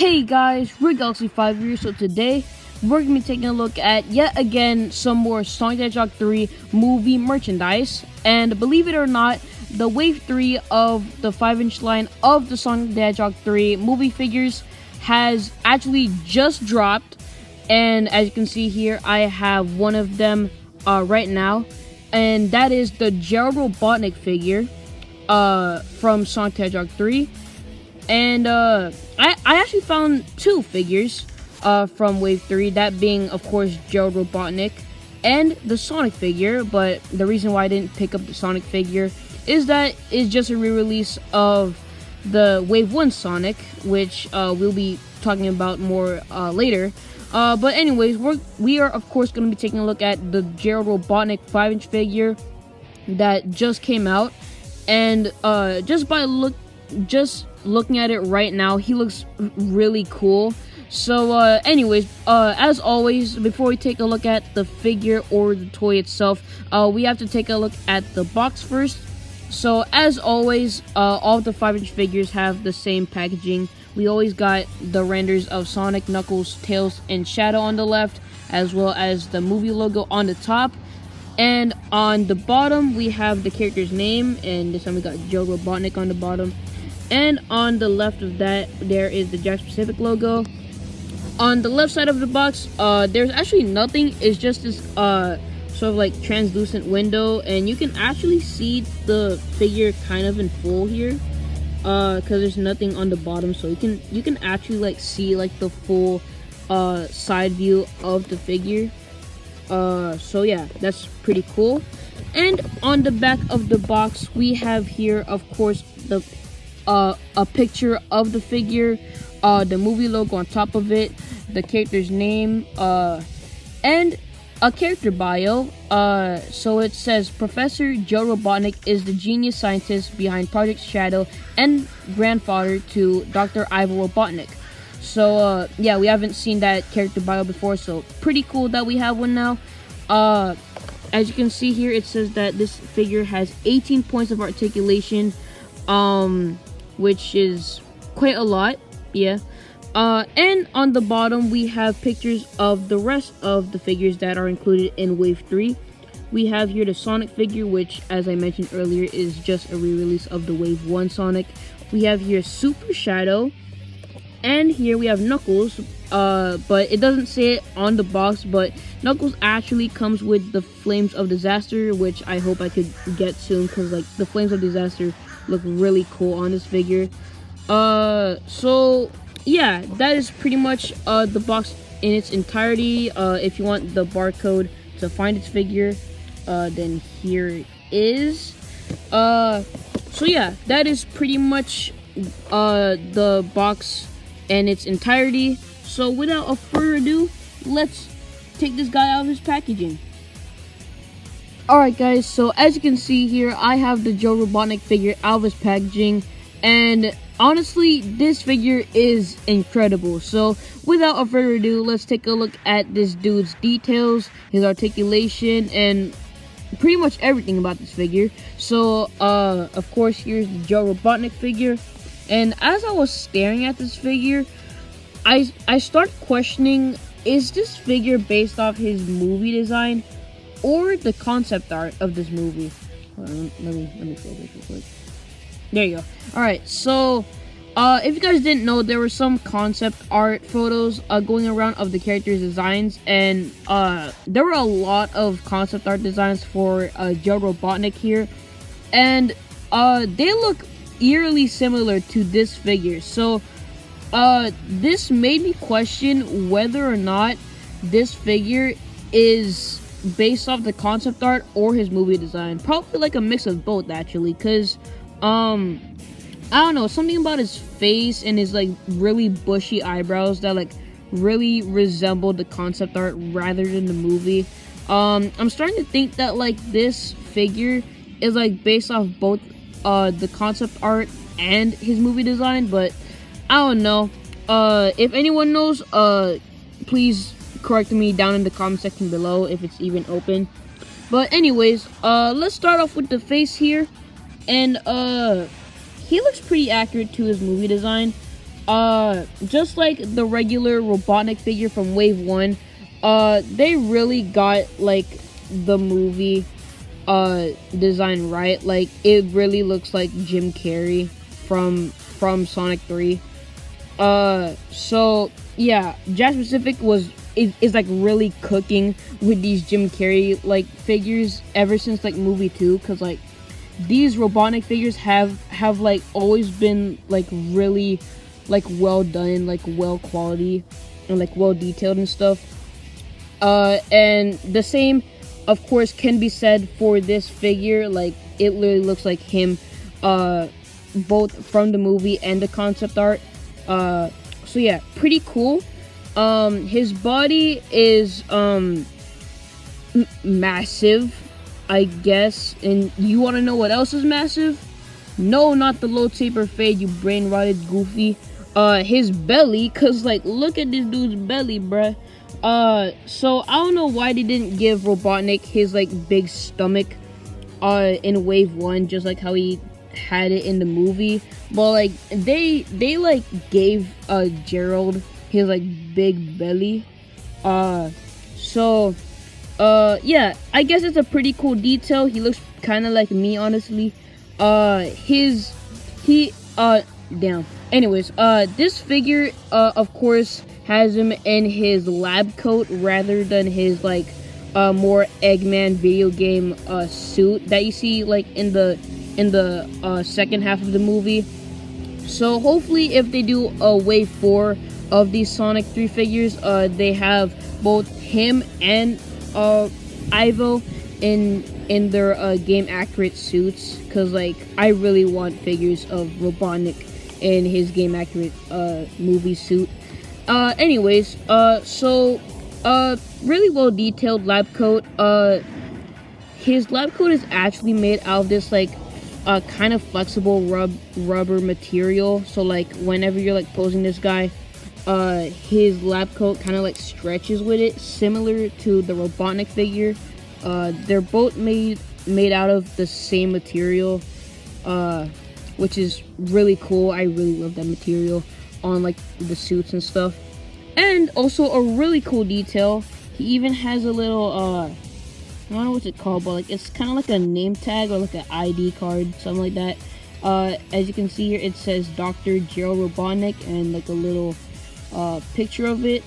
Hey guys, RigGalaxy5 here. So today we're gonna be taking a look at yet again some more Sonic the Hedgehog 3 movie merchandise. And believe it or not, the wave 3 of the 5-inch line of the Sonic the Hedgehog 3 movie figures has actually just dropped. And as you can see here, I have one of them right now, and that is the GERALD ROBOTNIK figure from Sonic the Hedgehog 3. And I actually found two figures from Wave 3, that being, of course, GERALD ROBOTNIK and the Sonic figure. But the reason why I didn't pick up the Sonic figure is that it's just a re-release of the Wave 1 Sonic, which we'll be talking about more later. But anyways, we are, of course, going to be taking a look at the GERALD ROBOTNIK 5-inch figure that just came out. And just looking at it right now, he looks really cool. So anyways, as always, before we take a look at the figure or the toy itself, we have to take a look at the box first. So as always, all of the 5-inch figures have the same packaging. We always got the renders of Sonic, Knuckles, Tails, and Shadow on the left, as well as the movie logo on the top. And on the bottom, we have the character's name, and this time we got GERALD ROBOTNIK on the bottom. And on the left of that, there is the Jack Pacific logo. On the left side of the box, there's actually nothing. It's just this sort of like translucent window, and you can actually see the figure kind of in full here, because there's nothing on the bottom, so you can actually like see like the full side view of the figure. So yeah, that's pretty cool. And on the back of the box, we have here, of course, a picture of the figure, the movie logo on top of it, the character's name, and a character bio. So it says, Professor GERALD ROBOTNIK is the genius scientist behind Project Shadow and grandfather to Dr. Ivo Robotnik. So yeah, we haven't seen that character bio before, so pretty cool that we have one now. As you can see here, it says that this figure has 18 points of articulation, which is quite a lot, yeah. And on the bottom, we have pictures of the rest of the figures that are included in Wave 3. We have here the Sonic figure, which, as I mentioned earlier, is just a re-release of the Wave 1 Sonic. We have here Super Shadow, and here we have Knuckles, but it doesn't say it on the box, but Knuckles actually comes with the Flames of Disaster, which I hope I could get soon, because like the Flames of Disaster look really cool on this figure. So yeah, that is pretty much the box in its entirety. If you want the barcode to find its figure, then here it is. So yeah, that is pretty much the box in its entirety. So without a further ado, let's take this guy out of his packaging. Alright guys, so as you can see here, I have the GERALD ROBOTNIK figure out of his packaging, and honestly, this figure is incredible. So without a further ado, let's take a look at this dude's details, his articulation, and pretty much everything about this figure. So of course, here's the GERALD ROBOTNIK figure, and as I was staring at this figure, I start questioning, is this figure based off his movie design or the concept art of this movie? Hold on, let me focus real quick. There you go. Alright, so if you guys didn't know, there were some concept art photos going around of the characters' designs, and there were a lot of concept art designs for GERALD ROBOTNIK here, and they look eerily similar to this figure. So this made me question whether or not this figure is based off the concept art or his movie design. Probably like a mix of both, actually, because I don't know, something about his face and his like really bushy eyebrows that like really resemble the concept art rather than the movie. I'm starting to think that like this figure is like based off both the concept art and his movie design, but I don't know. If anyone knows, please correct me down in the comment section below if it's even open. But anyways, let's start off with the face here, and he looks pretty accurate to his movie design. just like the regular Robotnik figure from Wave 1, they really got like the movie design right. Like it really looks like Jim Carrey from Sonic 3. So yeah, Jazz Pacific is like really cooking with these Jim Carrey like figures ever since like movie 2, because like these Robotnik figures have like always been like really like well done, like well quality and like well detailed and stuff. And the same of course can be said for this figure. Like it literally looks like him both from the movie and the concept art. So yeah, pretty cool. His body is massive, I guess. And you want to know what else is massive? No, not the low taper fade, you brain rotted goofy. His belly, cause like look at this dude's belly, bruh. So I don't know why they didn't give Robotnik his like big stomach in Wave 1, just like how he had it in the movie. But like they like gave GERALD his like big belly. So yeah, I guess it's a pretty cool detail. He looks kind of like me, honestly. Damn. Anyways, this figure of course has him in his lab coat rather than his like more Eggman video game suit that you see like in the second half of the movie. So hopefully if they do a Wave 4 of these Sonic 3 figures, they have both him and Ivo in their game accurate suits, because like I really want figures of Robotnik in his game accurate movie suit. Anyways, so really well detailed lab coat. His lab coat is actually made out of this like kind of flexible rubber material. So like whenever you're like posing this guy, his lab coat kind of like stretches with it, similar to the Robotnik figure. They're both made out of the same material, which is really cool. I really love that material on like the suits and stuff. And also a really cool detail, he even has a little I don't know what's it called, but like it's kind of like a name tag or like an ID card, something like that. As you can see here, it says Dr. GERALD Robotnik and like a little picture of it.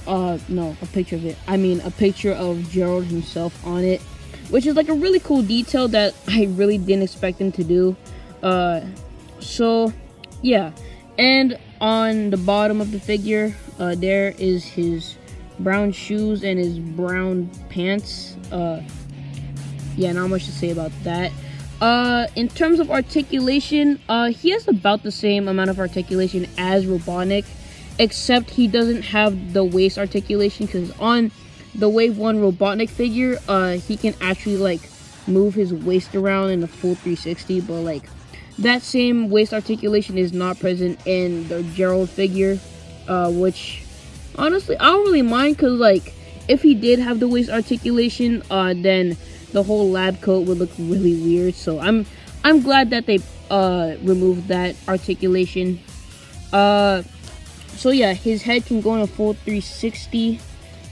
No, a picture of it. I mean a picture of GERALD himself on it, which is like a really cool detail that I really didn't expect him to do. So yeah, and on the bottom of the figure, there is his brown shoes and his brown pants. Yeah, not much to say about that. In terms of articulation, he has about the same amount of articulation as Robotnik, except he doesn't have the waist articulation, because on the Wave 1 Robotnik figure, he can actually like move his waist around in a full 360, but like that same waist articulation is not present in the GERALD figure, which honestly I don't really mind, because like if he did have the waist articulation, then the whole lab coat would look really weird. So I'm glad that they removed that articulation. So yeah, his head can go in a full 360,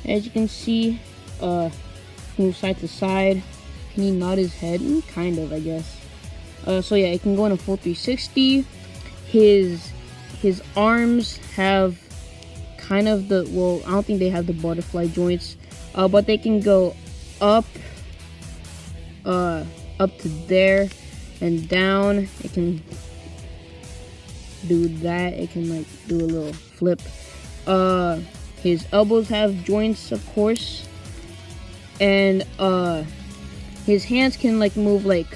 as you can see. Move side to side. Can he nod his head? Kind of, I guess. So yeah, it can go in a full 360. His arms have kind of the, well, I don't think they have the butterfly joints, but they can go up to there and down. It can do that. It can like do a little flip. His elbows have joints, of course, and his hands can like move like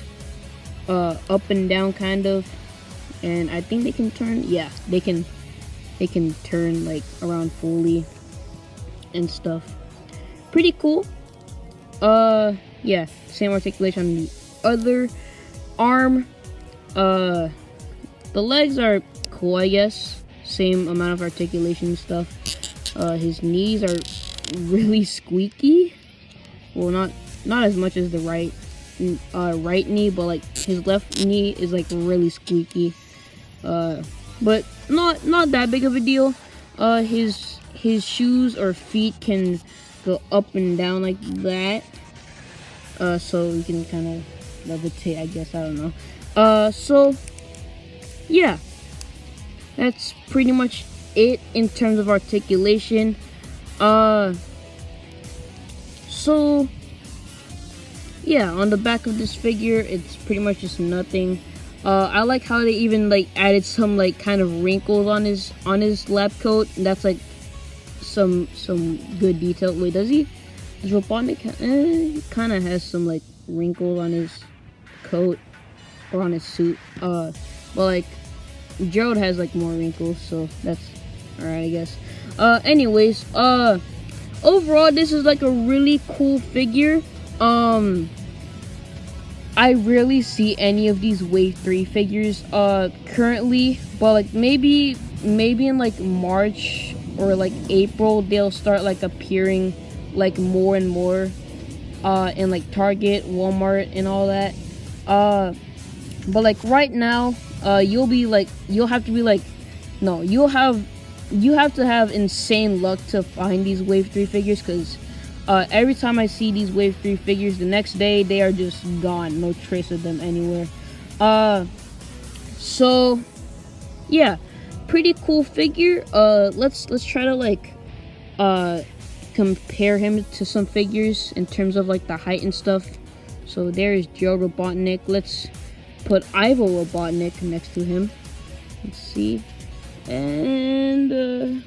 up and down kind of, and I think they can turn. Yeah, they can turn like around fully and stuff. Pretty cool. Yeah, same articulation on the other arm. The legs are cool, I guess. Same amount of articulation and stuff. His knees are really squeaky. Well, not as much as the right knee, but like his left knee is like really squeaky. but not that big of a deal. His shoes or feet can go up and down like that. So you can kind of levitate, I guess. I don't know. So yeah, that's pretty much it in terms of articulation. So yeah, on the back of this figure, it's pretty much just nothing. I like how they even like added some like kind of wrinkles on his lab coat. That's like some good detail. Wait, does Robotnik kind of has some like wrinkles on his coat or on his suit? But like Gerald has like more wrinkles, so that's alright, I guess. Anyways, overall, this is like a really cool figure. I rarely see any of these Wave 3 figures currently, but like maybe in like March or like April they'll start like appearing like more and more in like Target, Walmart, and all that. But like right now, you have to have insane luck to find these Wave 3 figures, because every time I see these Wave 3 figures, the next day they are just gone. No trace of them anywhere. So yeah, pretty cool figure. Let's try to like compare him to some figures in terms of like the height and stuff. So there is Gerald Robotnik. Let's put Ivo Robotnik next to him. Let's see. And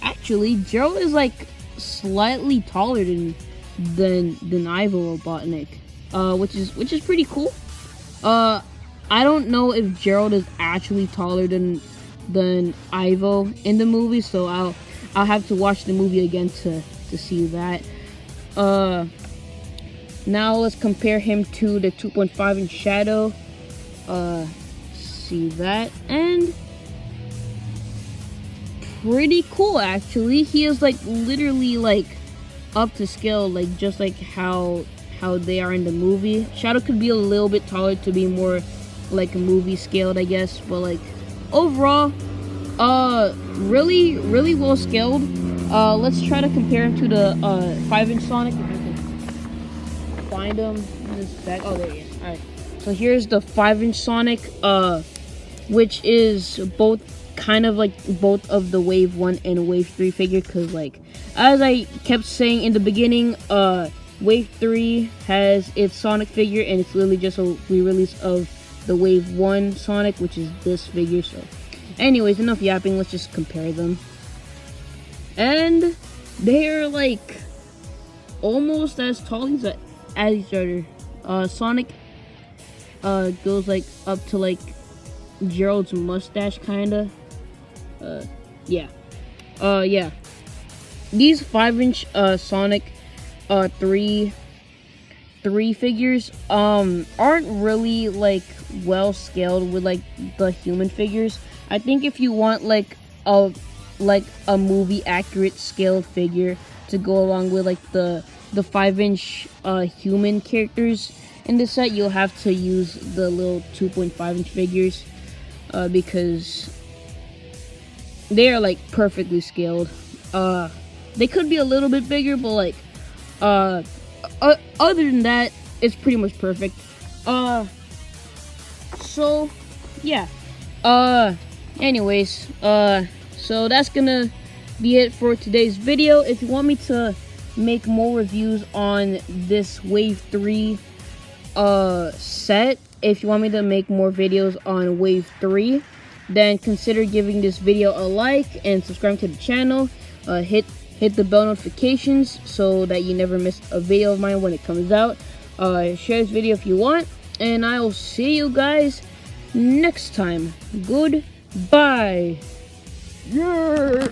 actually Gerald is like slightly taller than Ivo Robotnik, which is pretty cool. I don't know if Gerald is actually taller than Ivo in the movie, so I'll have to watch the movie again to see that. Now let's compare him to the 2.5-inch Shadow. See that, and pretty cool actually. He is like literally like up to scale, like just like how they are in the movie. Shadow could be a little bit taller to be more like movie scaled, I guess, but like overall, really well scaled. Let's try to compare him to the 5-inch Sonic. If I can find him in this bag. Oh, there he is. All right. So here's the 5-inch Sonic, which is kind of like both of the Wave 1 and Wave 3 figure, because like as I kept saying in the beginning, Wave 3 has its Sonic figure, and it's literally just a re-release of the Wave 1 Sonic, which is this figure. So anyways, enough yapping, let's just compare them. And they're like almost as tall as each other. Sonic goes like up to like Gerald's mustache kinda. Yeah. These 5-inch Sonic 3 figures aren't really like well scaled with like the human figures. I think if you want like a movie accurate scaled figure to go along with like the 5-inch human characters in this set, you'll have to use the little 2.5-inch figures, because they are like perfectly scaled. They could be a little bit bigger, but like other than that, it's pretty much perfect. So yeah. Anyways, so that's gonna be it for today's video. If you want me to make more reviews on this Wave 3 set, if you want me to make more videos on Wave 3, then consider giving this video a like and subscribe to the channel. Hit the bell notifications so that you never miss a video of mine when it comes out. Share this video if you want, and I will see you guys next time. Goodbye. Yeah.